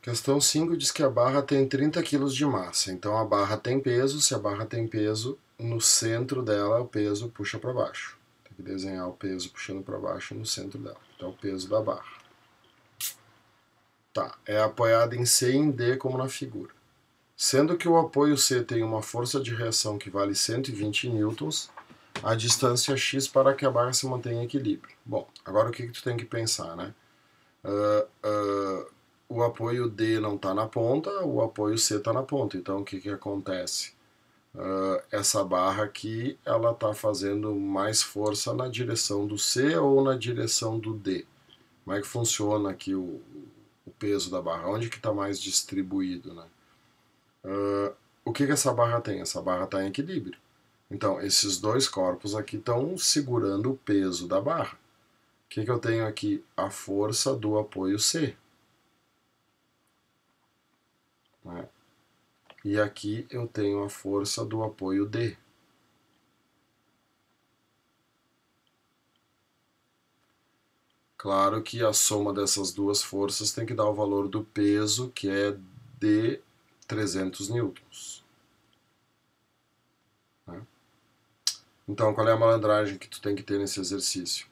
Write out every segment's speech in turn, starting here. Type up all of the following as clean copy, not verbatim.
Questão 5 diz que a barra tem 30 kg de massa. Então a barra tem peso. Se a barra tem peso, no centro dela o peso puxa para baixo. Tem que desenhar o peso puxando para baixo no centro dela. Então o peso da barra. Tá, é apoiada em C e em D como na figura. Sendo que o apoio C tem uma força de reação que vale 120 newtons, a distância x para que a barra se mantenha em equilíbrio. Bom, agora o que tu tem que pensar, né? O apoio D não está na ponta, o apoio C está na ponta. Então o que acontece? Essa barra aqui, ela está fazendo mais força na direção do C ou na direção do D? Como é que funciona aqui o peso da barra? Onde que está mais distribuído, né? O que essa barra tem? Essa barra está em equilíbrio. Então, esses dois corpos aqui estão segurando o peso da barra. O que eu tenho aqui? A força do apoio C. Né? E aqui eu tenho a força do apoio D. Claro que a soma dessas duas forças tem que dar o valor do peso, que é de 300 newtons. Né? Então, qual é a malandragem que tu tem que ter nesse exercício?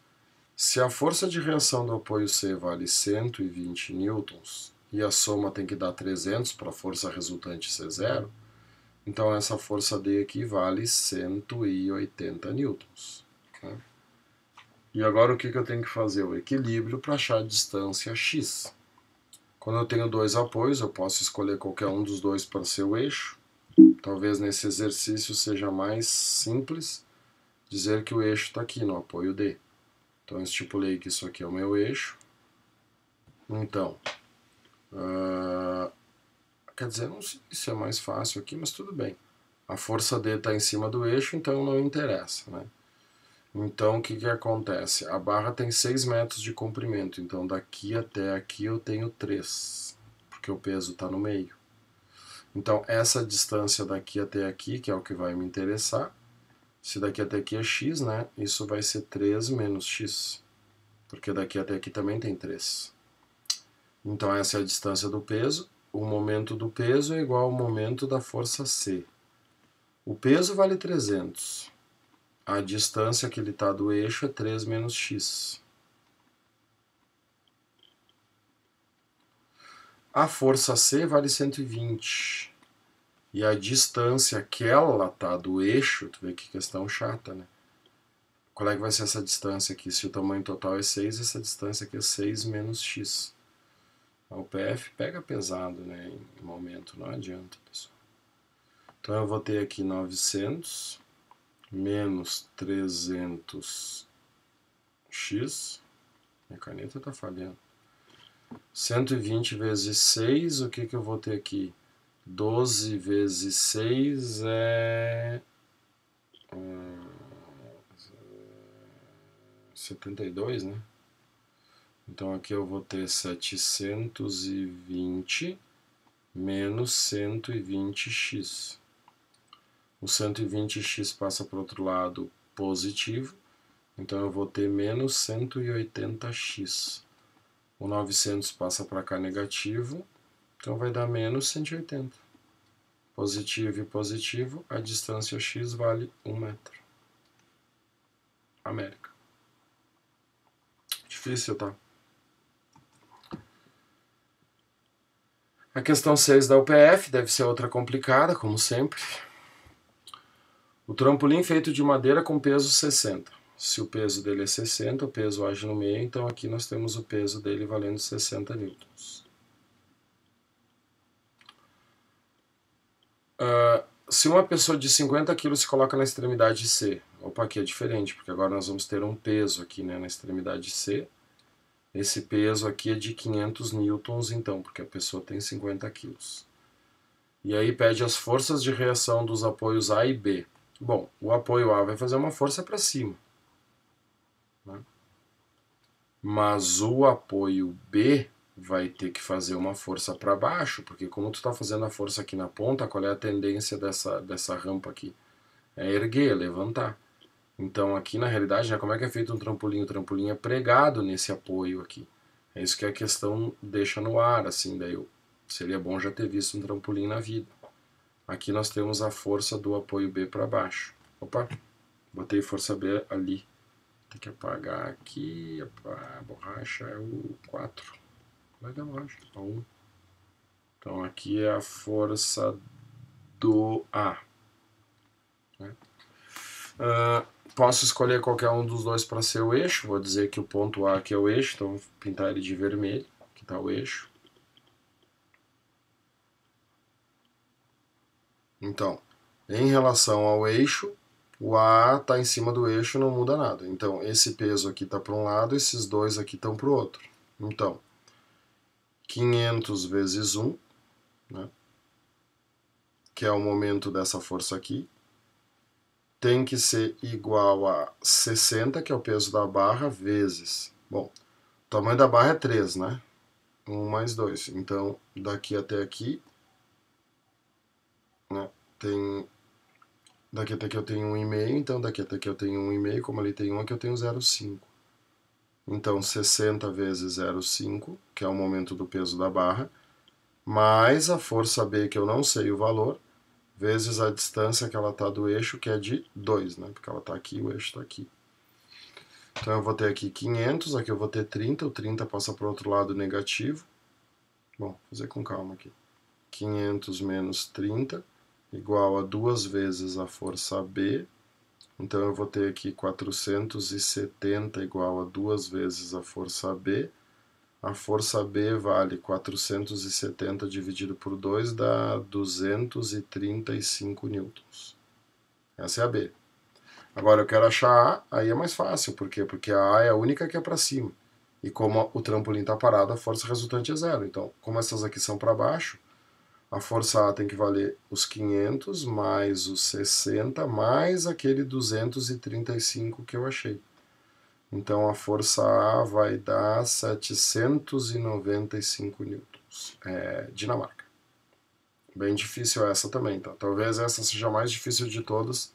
Se a força de reação do apoio C vale 120 newtons e a soma tem que dar 300 para a força resultante ser zero, então essa força D aqui vale 180 newtons. Né? E agora o que eu tenho que fazer? O equilíbrio para achar a distância x. Quando eu tenho dois apoios, eu posso escolher qualquer um dos dois para ser o eixo. Talvez nesse exercício seja mais simples dizer que o eixo está aqui no apoio D. Então eu estipulei que isso aqui é o meu eixo. Então, quer dizer, não sei se é mais fácil aqui, mas tudo bem. A força D está em cima do eixo, então não interessa, né? Então, o que acontece? A barra tem 6 metros de comprimento, então daqui até aqui eu tenho 3, porque o peso está no meio. Então, essa distância daqui até aqui, que é o que vai me interessar, se daqui até aqui é x, né? Isso vai ser 3 menos x, porque daqui até aqui também tem 3. Então, essa é a distância do peso. O momento do peso é igual ao momento da força C. O peso vale 300. A distância que ele está do eixo é 3 menos x. A força C vale 120. E a distância que ela está do eixo, tu vê que questão chata, né? Qual é que vai ser essa distância aqui? Se o tamanho total é 6, essa distância aqui é 6 menos x. O PF pega pesado, né? Em momento, não adianta, pessoal. Então eu vou ter aqui 900 menos 300x. Minha caneta está falhando. 120 vezes 6, o que eu vou ter aqui? 12 vezes 6 é 72, né? Então aqui eu vou ter 720 menos 120x. O 120x passa para o outro lado positivo, então eu vou ter menos 180x. O 900 passa para cá negativo, então vai dar menos 180. Positivo e positivo, a distância x vale 1 metro. América. Difícil, tá? A questão 6 da UPF deve ser outra complicada, como sempre. O trampolim feito de madeira com peso 60. Se o peso dele é 60, o peso age no meio, então aqui nós temos o peso dele valendo 60 newtons. Se uma pessoa de 50 kg se coloca na extremidade C, opa, aqui é diferente, porque agora nós vamos ter um peso aqui, né, na extremidade C. Esse peso aqui é de 500 newtons, então, porque a pessoa tem 50 kg. E aí pede as forças de reação dos apoios A e B. Bom, o apoio A vai fazer uma força para cima, né? Mas o apoio B vai ter que fazer uma força para baixo, porque como tu está fazendo a força aqui na ponta, qual é a tendência dessa rampa aqui? É erguer, levantar. Então aqui na realidade, né, como é que é feito um trampolim? O trampolim é pregado nesse apoio aqui. É isso que a questão deixa no ar, assim, daí Seria bom já ter visto um trampolim na vida. Aqui nós temos a força do apoio B para baixo. Opa, botei força B ali. Tem que apagar aqui. A borracha é o 4. Vai dar borracha, a 1. Então aqui é a força do A. Né? Posso escolher qualquer um dos dois para ser o eixo. Vou dizer que o ponto A aqui é o eixo, então vou pintar ele de vermelho. Aqui está o eixo. Então, em relação ao eixo, o A está em cima do eixo, não muda nada. Então, esse peso aqui está para um lado, esses dois aqui estão para o outro. Então, 500 vezes 1, né, que é o momento dessa força aqui, tem que ser igual a 60, que é o peso da barra, vezes... Bom, o tamanho da barra é 3, né? 1 mais 2. Então, daqui até aqui, né, tem... Daqui até aqui eu tenho 1,5, então daqui até aqui eu tenho 1,5, como ali tem 1, aqui eu tenho 0,5. Então, 60 vezes 0,5, que é o momento do peso da barra, mais a força B, que eu não sei o valor, vezes a distância que ela está do eixo, que é de 2, né? Porque ela está aqui, o eixo está aqui. Então eu vou ter aqui 500, aqui eu vou ter 30, o 30 passa para o outro lado negativo. Bom, vou fazer com calma aqui. 500 menos 30, igual a 2 vezes a força B. Então eu vou ter aqui 470 igual a 2 vezes a força B. A força B vale 470 dividido por 2 dá 235 newtons. Essa é a B. Agora eu quero achar A, aí é mais fácil. Por quê? Porque a A é a única que é para cima. E como o trampolim está parado, a força resultante é 0. Então, como essas aqui são para baixo, a força A tem que valer os 500 mais os 60 mais aquele 235 que eu achei. Então a força A vai dar 795 newtons. Dinamarca. Bem difícil essa também, tá? Talvez essa seja a mais difícil de todas,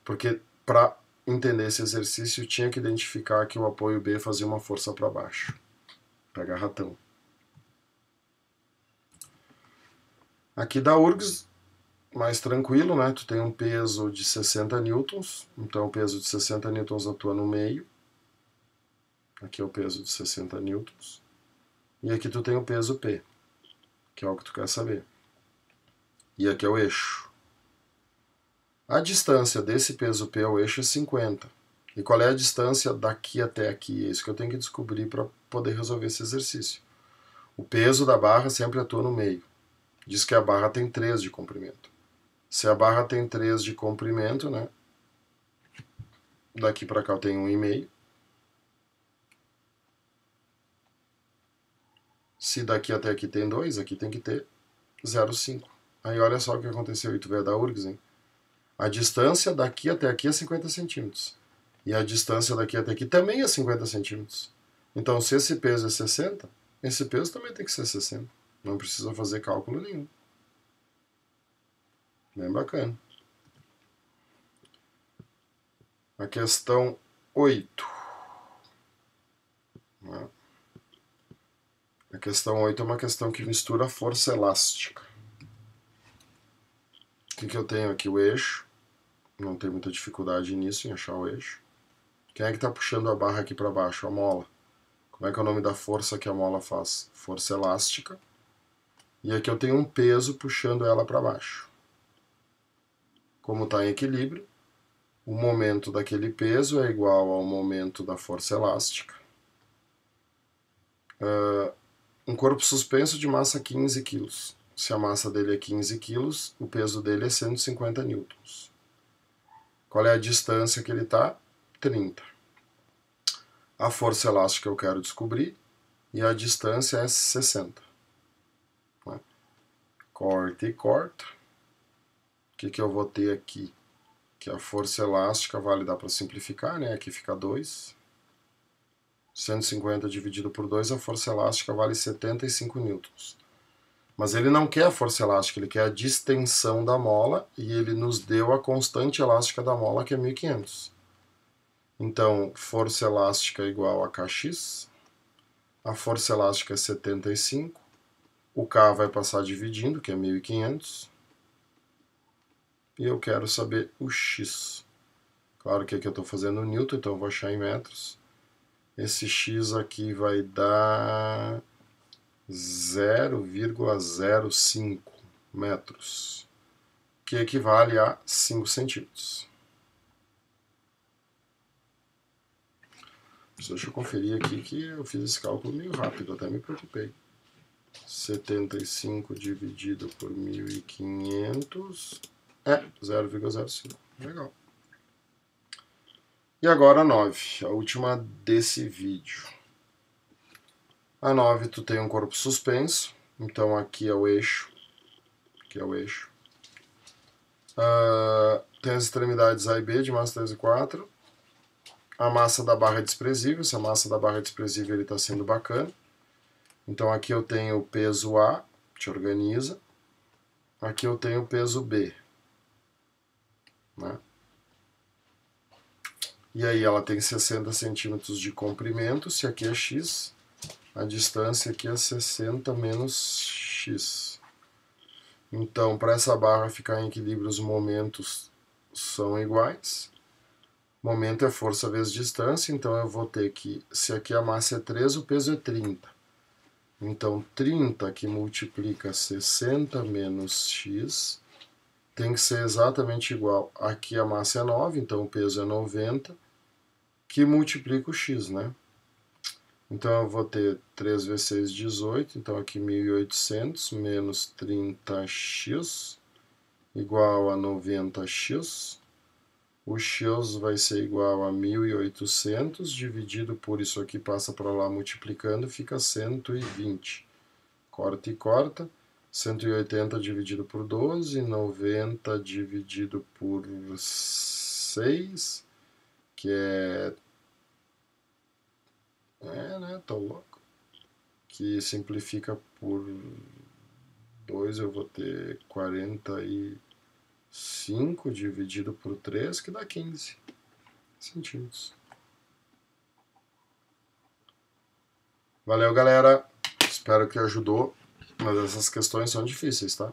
porque para entender esse exercício tinha que identificar que o apoio B fazia uma força para baixo. Pega ratão. Aqui da URGS, mais tranquilo, né? Tu tem um peso de 60 newtons, então o peso de 60 newtons atua no meio. Aqui é o peso de 60 newtons. E aqui tu tem o peso P, que é o que tu quer saber. E aqui é o eixo. A distância desse peso P ao eixo é 50. E qual é a distância daqui até aqui? É isso que eu tenho que descobrir para poder resolver esse exercício. O peso da barra sempre atua no meio. Diz que a barra tem 3 de comprimento. Se a barra tem 3 de comprimento, né? Daqui para cá eu tenho 1,5. Se daqui até aqui tem 2, aqui tem que ter 0,5. Aí olha só o que aconteceu, e tu vê da URGS, hein? A distância daqui até aqui é 50 centímetros. E a distância daqui até aqui também é 50 centímetros. Então, se esse peso é 60, esse peso também tem que ser 60. Não precisa fazer cálculo nenhum. Bem bacana. A questão 8. A questão 8 é uma questão que mistura força elástica. O que eu tenho aqui? O eixo. Não tem muita dificuldade nisso, em achar o eixo. Quem é que está puxando a barra aqui para baixo? A mola. Como é que é o nome da força que a mola faz? Força elástica. E aqui eu tenho um peso puxando ela para baixo. Como está em equilíbrio, o momento daquele peso é igual ao momento da força elástica. Um corpo suspenso de massa 15 kg. Se a massa dele é 15 kg, o peso dele é 150 newtons. Qual é a distância que ele está? 30. A força elástica eu quero descobrir e a distância é 60. Corta e corta. O que eu vou ter aqui? Que a força elástica vale, dá para simplificar, né? Aqui fica 2. 150 dividido por 2, a força elástica vale 75 newtons. Mas ele não quer a força elástica, ele quer a distensão da mola e ele nos deu a constante elástica da mola, que é 1500. Então, força elástica igual a Kx. A força elástica é 75. O K vai passar dividindo, que é 1.500. E eu quero saber o X. Claro que aqui eu estou fazendo Newton, então eu vou achar em metros. Esse X aqui vai dar 0,05 metros, que equivale a 5 centímetros. Deixa eu conferir aqui que eu fiz esse cálculo meio rápido, até me preocupei. 75 dividido por 1.500 é 0,05. Legal. E agora a 9, a última desse vídeo. A 9 tu tem um corpo suspenso, então aqui é o eixo. Aqui é o eixo. Tem as extremidades A e B de massa 3 e 4. A massa da barra é desprezível, se a massa da barra é desprezível ele está sendo bacana. Então aqui eu tenho o peso A, te organiza. Aqui eu tenho o peso B. Né? E aí ela tem 60 centímetros de comprimento, se aqui é x, a distância aqui é 60 menos x. Então, para essa barra ficar em equilíbrio, os momentos são iguais. Momento é força vezes distância, então eu vou ter que, se aqui a massa é 3, o peso é 30. Então, 30 que multiplica 60 menos x tem que ser exatamente igual. Aqui a massa é 9, então o peso é 90, que multiplica o x, né? Então eu vou ter 3 vezes 6, 18, então aqui 1.800 menos 30x igual a 90x. O x vai ser igual a 1.800 dividido por isso aqui, passa para lá multiplicando, fica 120. Corta e corta. 180 dividido por 12, 90 dividido por 6, que é... né, tô louco. Que simplifica por 2, eu vou ter 45 dividido por 3, que dá 15 centímetros. Valeu, galera. Espero que ajudou, mas essas questões são difíceis, tá?